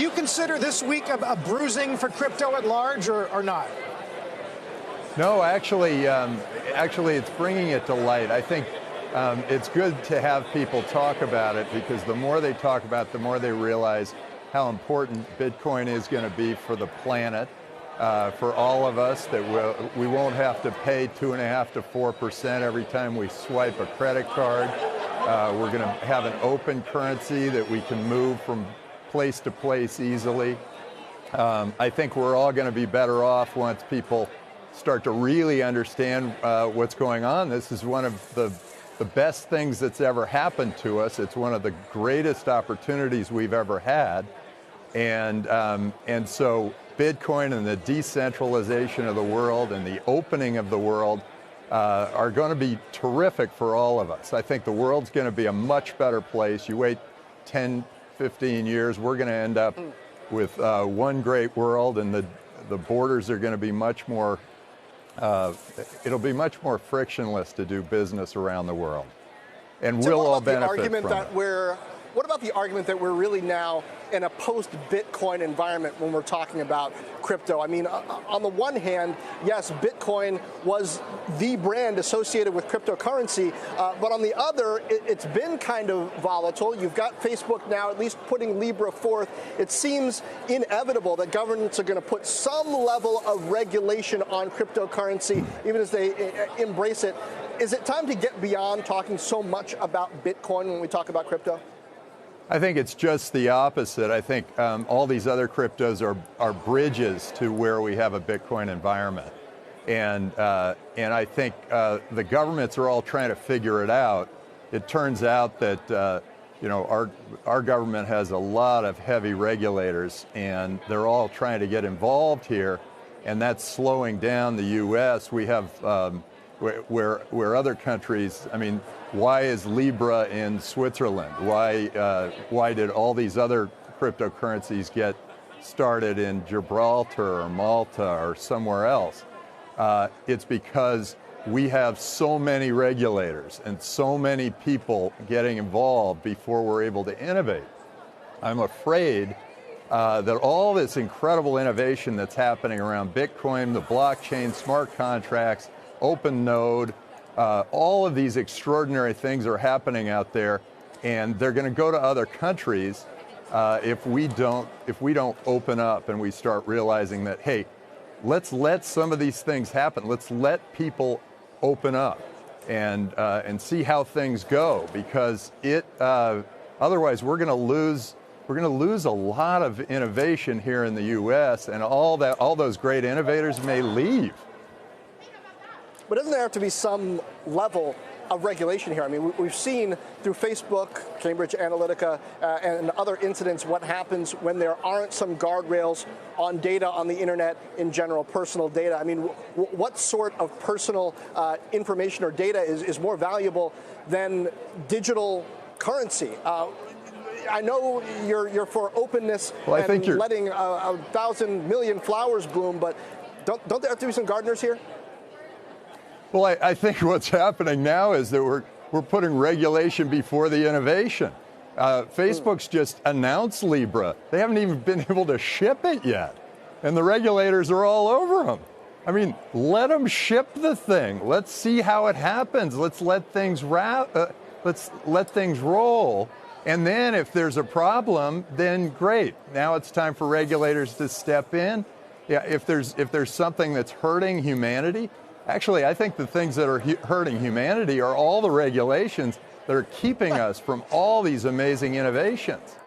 you consider this week a bruising for crypto at large, or not? No, actually, it's bringing it to light. I think it's good to have people talk about it, because the more they talk about it, the more they realize how important Bitcoin is going to be for the planet, for all of us, that we won't have to pay 2.5% to 4% every time we swipe a credit card. We're going to have an open currency that we can move from place to place easily. I think we're all going to be better off once people start to really understand what's going on. This is one of the best things that's ever happened to us. It's one of the greatest opportunities we've ever had. And so Bitcoin and the decentralization of the world and the opening of the world are going to be terrific for all of us. I think the world's going to be a much better place. You wait 10, 15 years, we're going to end up with one great world, and the borders are going to be much more, it'll be much more frictionless to do business around the world. And we'll all benefit from it. What about the argument that we're really now in a post-Bitcoin environment when we're talking about crypto? I mean, on the one hand, yes, Bitcoin was the brand associated with cryptocurrency, but on the other, it's been kind of volatile. You've got Facebook now at least putting Libra forth. It seems inevitable that governments are going to put some level of regulation on cryptocurrency, even as they embrace it. Is it time to get beyond talking so much about Bitcoin when we talk about crypto? I think it's just the opposite. I think all these other cryptos are bridges to where we have a Bitcoin environment. And I think the governments are all trying to figure it out. It turns out that our government has a lot of heavy regulators, and they're all trying to get involved here, and that's slowing down the U.S. We have where other countries, I mean, why is Libra in Switzerland? Why did all these other cryptocurrencies get started in Gibraltar or Malta or somewhere else? It's because we have so many regulators and so many people getting involved before we're able to innovate. I'm afraid that all this incredible innovation that's happening around Bitcoin, the blockchain, smart contracts, open node, all of these extraordinary things are happening out there, and they're going to go to other countries if we don't open up and we start realizing that, hey, let's let some of these things happen. Let's let people open up and see how things go, because otherwise we're going to lose a lot of innovation here in the U.S., and all those great innovators may leave. But doesn't there have to be some level of regulation here? I mean, we've seen through Facebook, Cambridge Analytica, and other incidents what happens when there aren't some guardrails on data on the internet in general, personal data. I mean, what sort of personal information or data is more valuable than digital currency? I know you're for openness and letting 1,000 million flowers bloom, but don't there have to be some gardeners here? Well, I think what's happening now is that we're putting regulation before the innovation. Facebook's just announced Libra. They haven't even been able to ship it yet, and the regulators are all over them. I mean, let them ship the thing. Let's see how it happens. Let's let things roll. And then if there's a problem, then great. Now it's time for regulators to step in. Yeah, if there's something that's hurting humanity. Actually, I think the things that are hurting humanity are all the regulations that are keeping us from all these amazing innovations.